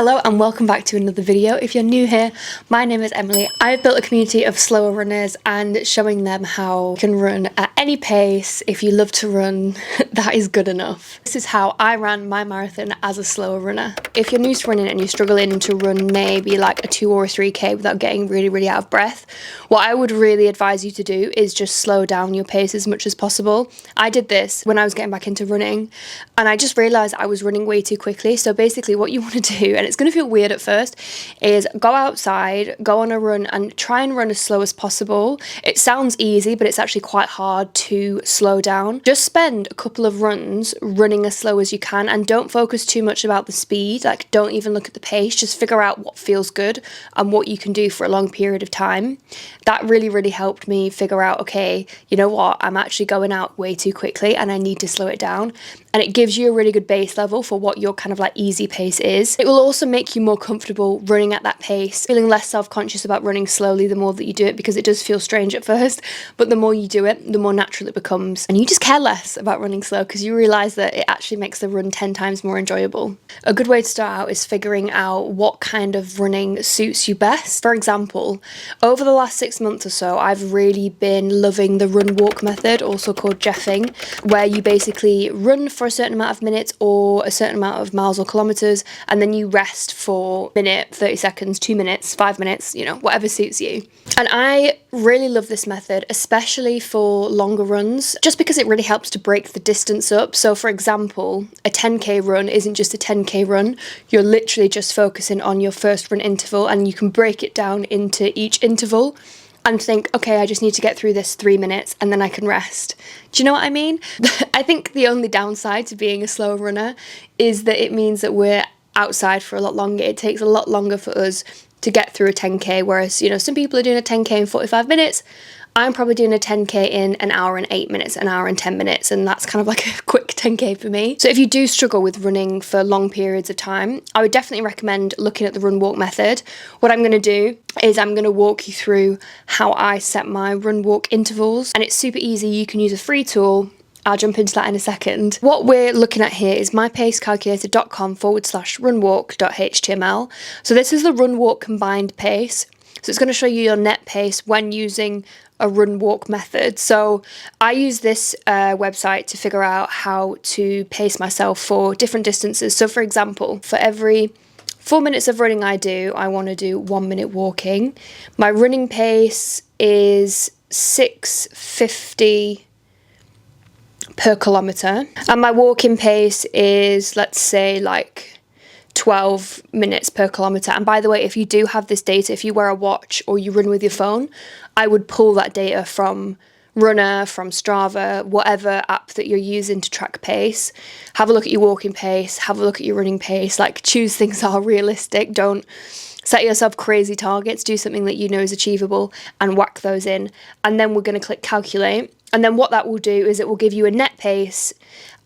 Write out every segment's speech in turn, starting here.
Hello and welcome back to another video. If you're new here, my name is Emily. I've built a community of slower runners and showing them how you can run at any pace. If you love to run, that is good enough. This is how I ran my marathon as a slower runner. If you're new to running and you're struggling to run maybe like a 2 or a 3k without getting really out of breath, what I would really advise you to do is just slow down your pace as much as possible. I did this when I was getting back into running and I just realised I was running way too quickly. So basically what you want to do, and it's going to feel weird at first, is go outside, go on a run and try and run as slow as possible. It sounds easy, but it's actually quite hard to slow down. Just spend a couple of runs running as slow as you can and don't focus too much about the speed. Like, don't even look at the pace, just figure out what feels good and what you can do for a long period of time. That really helped me figure out, okay, you know what, I'm actually going out way too quickly and I need to slow it down. And it gives you a really good base level for what your kind of like easy pace is. It will also make you more comfortable running at that pace, feeling less self-conscious about running slowly the more that you do it, because it does feel strange at first, but the more you do it, the more natural it becomes. And you just care less about running slow because you realise that it actually makes the run 10 times more enjoyable. A good way to start out is figuring out what kind of running suits you best. For example, over the last 6 months or so, I've really been loving the RunWalk method, also called Jeffing, where you basically run for a certain amount of minutes or a certain amount of miles or kilometers, and then you rest for a minute, 30 seconds, 2 minutes, 5 minutes, you know, whatever suits you. And I really love this method, especially for longer runs, just because it really helps to break the distance up. So for example, a 10k run isn't just a 10k run, you're literally just focusing on your first run interval, and you can break it down into each interval and think, okay, I just need to get through this 3 minutes and then I can rest. Do you know what I mean? I think the only downside to being a slow runner is that it means that we're outside for a lot longer. It takes a lot longer for us to get through a 10k, whereas, you know, some people are doing a 10k in 45 minutes. I'm probably doing a 10k in an hour and 8 minutes, an hour and 10 minutes, and that's kind of like a quick 10k for me. So if you do struggle with running for long periods of time, I would definitely recommend looking at the RunWalk method. What I'm going to do is I'm going to walk you through how I set my RunWalk intervals, and it's super easy. You can use a free tool. I'll jump into that in a second. What we're looking at here is mypacecalculator.com/runwalk.html. So this is the RunWalk combined pace. So it's going to show you your net pace when using a RunWalk method. So I use this website to figure out how to pace myself for different distances. So for example, for every 4 minutes of running I do, I want to do 1 minute walking. My running pace is 6:50 per kilometre, and my walking pace is, let's say, like 12 minutes per kilometre. And by the way, if you do have this data, if you wear a watch or you run with your phone, I would pull that data from Runner, from Strava, whatever app that you're using to track pace. Have a look at your walking pace, have a look at your running pace, like choose things that are realistic. Don't set yourself crazy targets, do something that you know is achievable and whack those in. And then we're going to click calculate. And then what that will do is it will give you a net pace,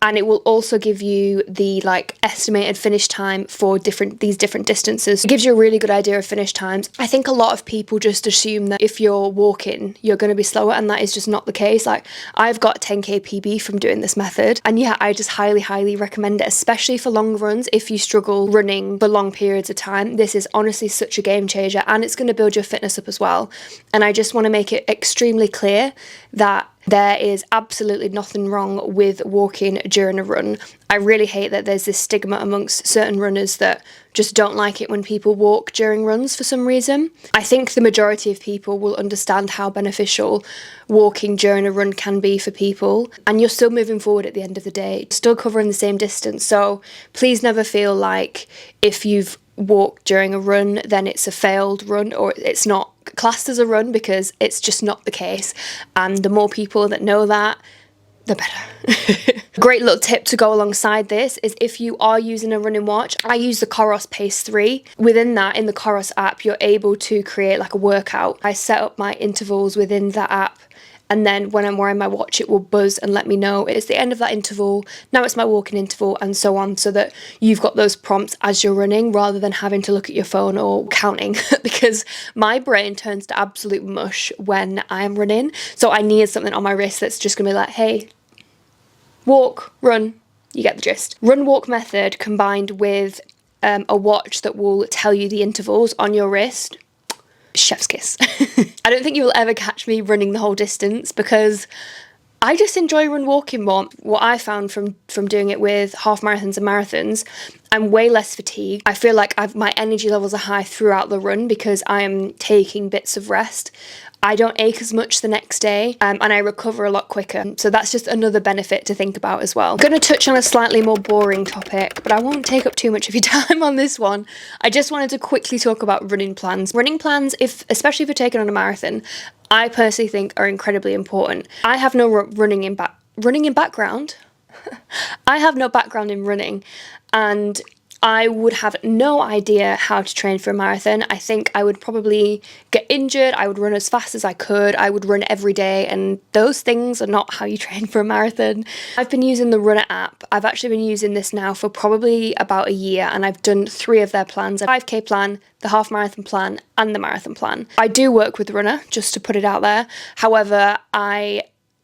and it will also give you the like estimated finish time for these different distances. It gives you a really good idea of finish times. I think a lot of people just assume that if you're walking, you're going to be slower, and that is just not the case. Like, I've got 10k PB from doing this method, and yeah, I just highly recommend it, especially for long runs. If you struggle running for long periods of time, this is honestly such a game changer, and it's going to build your fitness up as well. And I just want to make it extremely clear that there is absolutely nothing wrong with walking during a run. I really hate that there's this stigma amongst certain runners that just don't like it when people walk during runs for some reason. I think the majority of people will understand how beneficial walking during a run can be for people, and you're still moving forward at the end of the day, still covering the same distance. So please never feel like if you've walked during a run then it's a failed run or it's not classed as a run, because it's just not the case. And the more people that know that, the better. Great little tip to go alongside this is if you are using a running watch, I use the Coros Pace 3. Within that, in the Coros app, you're able to create like a workout. I set up my intervals within that app, and then when I'm wearing my watch, it will buzz and let me know it's the end of that interval, now it's my walking interval, and so on, so that you've got those prompts as you're running rather than having to look at your phone or counting because my brain turns to absolute mush when I'm running. So I need something on my wrist that's just gonna be like, hey, walk, run, you get the gist. RunWalk method combined with a watch that will tell you the intervals on your wrist, chef's kiss. I don't think you will ever catch me running the whole distance because I just enjoy run walking more. What I found from doing it with half marathons and marathons, I'm way less fatigued. I feel like my energy levels are high throughout the run because I am taking bits of rest. I don't ache as much the next day, and I recover a lot quicker. So that's just another benefit to think about as well. I'm going to touch on a slightly more boring topic, but I won't take up too much of your time on this one. I just wanted to quickly talk about running plans. Running plans, especially if you're taking on a marathon, I personally think are incredibly important. I have no running in background. I have no background in running, and I would have no idea how to train for a marathon. I think I would probably get injured. I would run as fast as I could. I would run every day, and those things are not how you train for a marathon. I've been using the Runner app. I've actually been using this now for probably about a year, and I've done 3 of their plans: a 5K plan, the half marathon plan, and the marathon plan. I do work with Runner, just to put it out there. However, I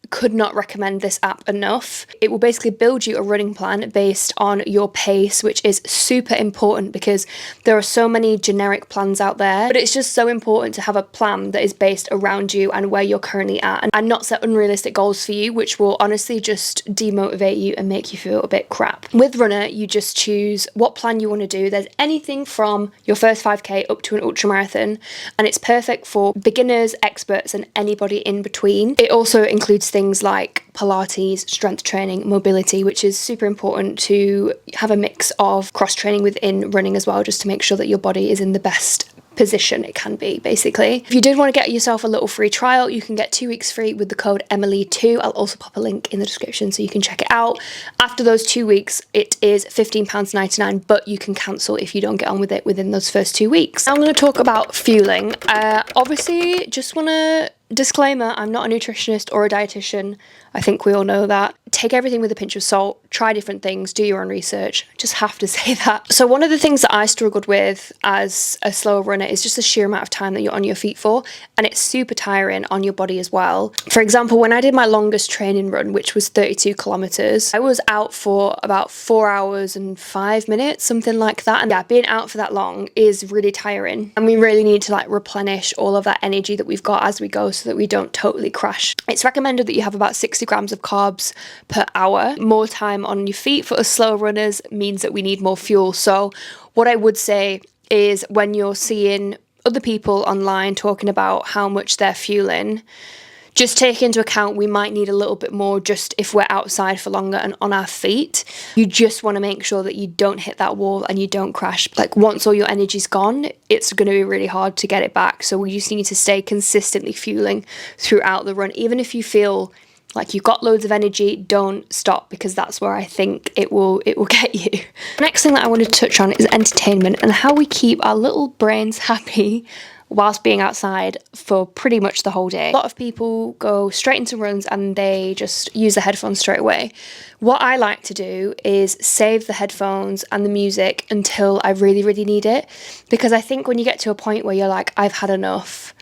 could not recommend this app enough. It will basically build you a running plan based on your pace, which is super important because there are so many generic plans out there, but it's just so important to have a plan that is based around you and where you're currently at, and not set unrealistic goals for you, which will honestly just demotivate you and make you feel a bit crap. With Runner, you just choose what plan you want to do. There's anything from your first 5K up to an ultra marathon, and it's perfect for beginners, experts, and anybody in between. It also includes things like Pilates, strength training, mobility, which is super important to have a mix of cross training within running as well, just to make sure that your body is in the best position it can be, basically. If you did want to get yourself a little free trial, you can get 2 weeks free with the code Emily2. I'll also pop a link in the description so you can check it out. After those 2 weeks, it is £15.99, but you can cancel if you don't get on with it within those first 2 weeks. Now I'm going to talk about fueling. Obviously, just want to disclaimer, I'm not a nutritionist or a dietitian. I think we all know that. Take everything with a pinch of salt, try different things, do your own research. Just have to say that. So one of the things that I struggled with as a slower runner is just the sheer amount of time that you're on your feet for, and it's super tiring on your body as well. For example, when I did my longest training run, which was 32 kilometers, I was out for about 4 hours and 5 minutes, something like that. And yeah, being out for that long is really tiring, and we really need to replenish all of that energy that we've got as we go so that we don't totally crash. It's recommended that you have about 60 grams of carbs per hour. More time on your feet for us slow runners means that we need more fuel. So what I would say is, when you're seeing other people online talking about how much they're fueling, just take into account we might need a little bit more just if we're outside for longer and on our feet. You just want to make sure that you don't hit that wall and you don't crash. Once all your energy's gone, it's going to be really hard to get it back. So we just need to stay consistently fueling throughout the run. Even if you feel like you've got loads of energy, don't stop, because that's where I think it will get you. Next thing that I want to touch on is entertainment and how we keep our little brains happy whilst being outside for pretty much the whole day. A lot of people go straight into runs and they just use the headphones straight away. What I like to do is save the headphones and the music until I really, really need it, because I think when you get to a point where you're like, I've had enough,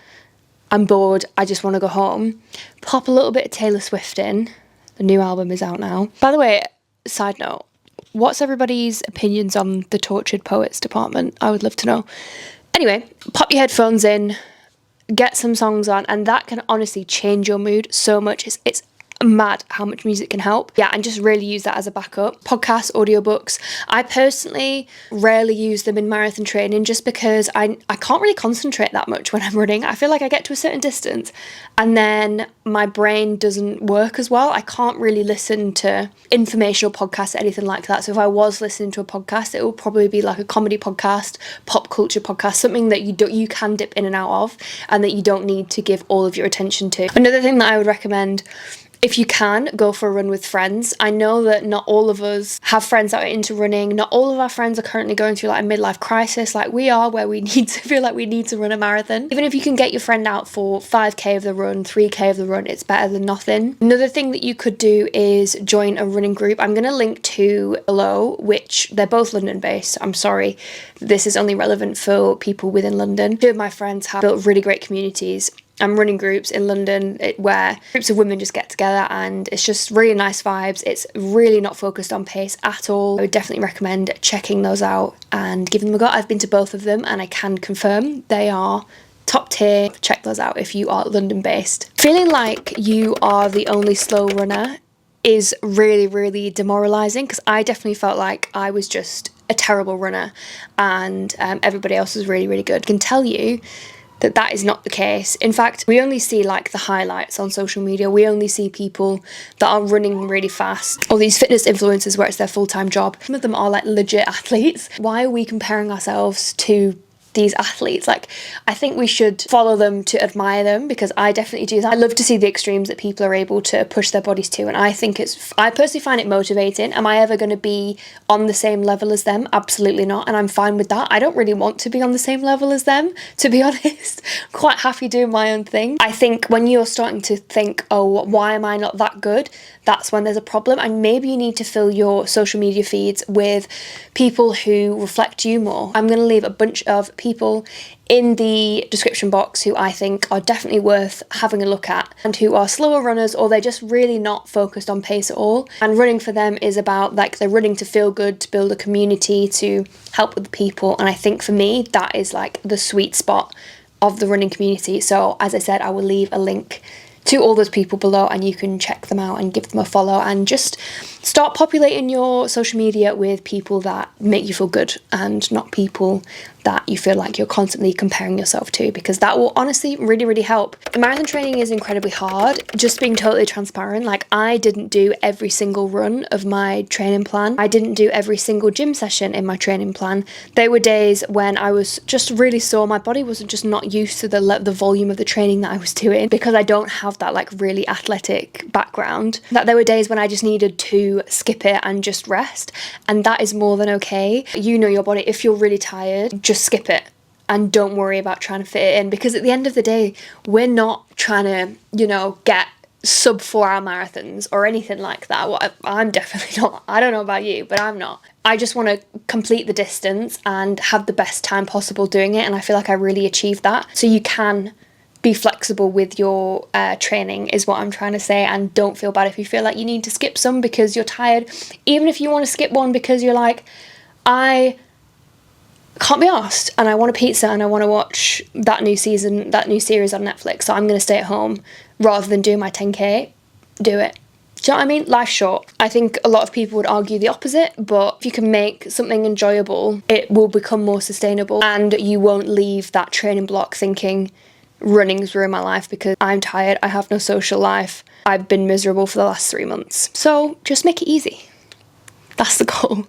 I'm bored, I just want to go home, pop a little bit of Taylor Swift in. The new album is out now. By the way, side note, what's everybody's opinions on the Tortured Poets department? I would love to know. Anyway, pop your headphones in, get some songs on, and that can honestly change your mood so much. It's mad how much music can help. Yeah, and just really use that as a backup. Podcasts, audiobooks. I personally rarely use them in marathon training just because I can't really concentrate that much when I'm running. I feel like I get to a certain distance and then my brain doesn't work as well. I can't really listen to informational podcasts or anything like that. So if I was listening to a podcast, it will probably be like a comedy podcast, pop culture podcast, something that you can dip in and out of and that you don't need to give all of your attention to. Another thing that I would recommend, if you can, go for a run with friends. I know that not all of us have friends that are into running. Not all of our friends are currently going through a midlife crisis like we are, where we need to feel like we need to run a marathon. Even if you can get your friend out for 5K of the run, 3K of the run, it's better than nothing. Another thing that you could do is join a running group. I'm going to link to below, which they're both London based. I'm sorry, this is only relevant for people within London. Two of my friends have built really great communities running groups in London where groups of women just get together and it's just really nice vibes. It's really not focused on pace at all. I would definitely recommend checking those out and giving them a go. I've been to both of them and I can confirm they are top tier. Check those out if you are London based. Feeling like you are the only slow runner is really, really demoralizing, because I definitely felt like I was just a terrible runner and everybody else was really, really good. I can tell you that that is not the case. In fact, we only see like the highlights on social media. We only see people that are running really fast, or these fitness influencers where it's their full-time job. Some of them are like legit athletes. Why are we comparing ourselves to these athletes? Like, I think we should follow them to admire them, because I definitely do that. I love to see the extremes that people are able to push their bodies to, and I personally find it motivating. Am I ever going to be on the same level as them? Absolutely not, and I'm fine with that. I don't really want to be on the same level as them, to be honest. I'm quite happy doing my own thing. I think when you're starting to think, oh, why am I not that good? That's when there's a problem, and maybe you need to fill your social media feeds with people who reflect you more. I'm going to leave a bunch of people in the description box who I think are definitely worth having a look at, and who are slower runners, or they're just really not focused on pace at all. And running for them is about, like, they're running to feel good, to build a community, to help with people. And I think for me, that is like the sweet spot of the running community. So as I said, I will leave a link to all those people below and you can check them out and give them a follow, and just start populating your social media with people that make you feel good and not people that you feel like you're constantly comparing yourself to, because that will honestly really, really help. Marathon training is incredibly hard. Just being totally transparent, like, I didn't do every single run of my training plan. I didn't do every single gym session in my training plan. There were days when I was just really sore. My body was just not used to the volume of the training that I was doing, because I don't have that like really athletic background. That there were days when I just needed to skip it and just rest, and that is more than okay. You know your body. If you're really tired, just skip it and don't worry about trying to fit it in, because at the end of the day, we're not trying to, you know, get sub 4-hour marathons or anything like that. Well, I'm definitely not. I don't know about you, but I'm not. I just want to complete the distance and have the best time possible doing it, and I feel like I really achieved that. So you can be flexible with your training is what I'm trying to say, and don't feel bad if you feel like you need to skip some because you're tired. Even if you want to skip one because you're like, I can't be arsed and I want a pizza and I want to watch that new season, that new series on Netflix, so I'm going to stay at home rather than do my 10k, do it. Do you know what I mean? Life's short. I think a lot of people would argue the opposite, but if you can make something enjoyable, it will become more sustainable, and you won't leave that training block thinking running's ruined my life because I'm tired, I have no social life, I've been miserable for the last 3 months. So just make it easy. That's the goal.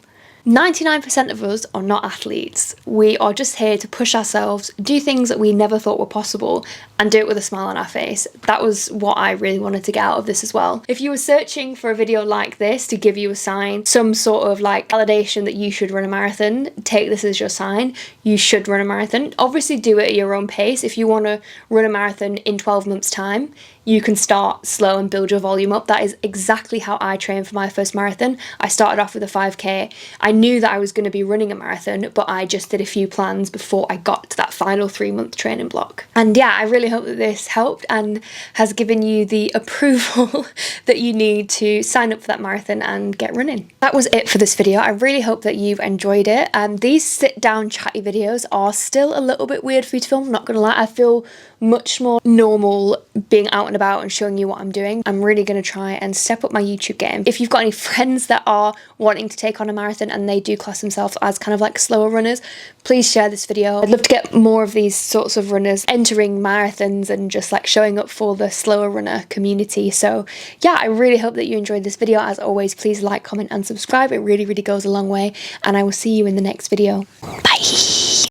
99% of us are not athletes. We are just here to push ourselves, do things that we never thought were possible, and do it with a smile on our face. That was what I really wanted to get out of this as well. If you were searching for a video like this to give you a sign, some sort of like validation that you should run a marathon, take this as your sign. You should run a marathon. Obviously do it at your own pace. If you want to run a marathon in 12 months time, you can start slow and build your volume up. That is exactly how I trained for my first marathon. I started off with a 5k. I knew that I was going to be running a marathon, but I just did a few plans before I got to that final 3-month training block. And yeah, I really hope that this helped and has given you the approval that you need to sign up for that marathon and get running. That was it for this video. I really hope that you've enjoyed it. These sit down chatty videos are still a little bit weird for me to film, I'm not gonna lie. I feel much more normal being out and about and showing you what I'm doing. I'm really going to try and step up my YouTube game. If you've got any friends that are wanting to take on a marathon and they do class themselves as kind of like slower runners, please share this video. I'd love to get more of these sorts of runners entering marathons and just like showing up for the slower runner community. So yeah, I really hope that you enjoyed this video. As always, please like, comment and subscribe. It really, really goes a long way, and I will see you in the next video. Bye.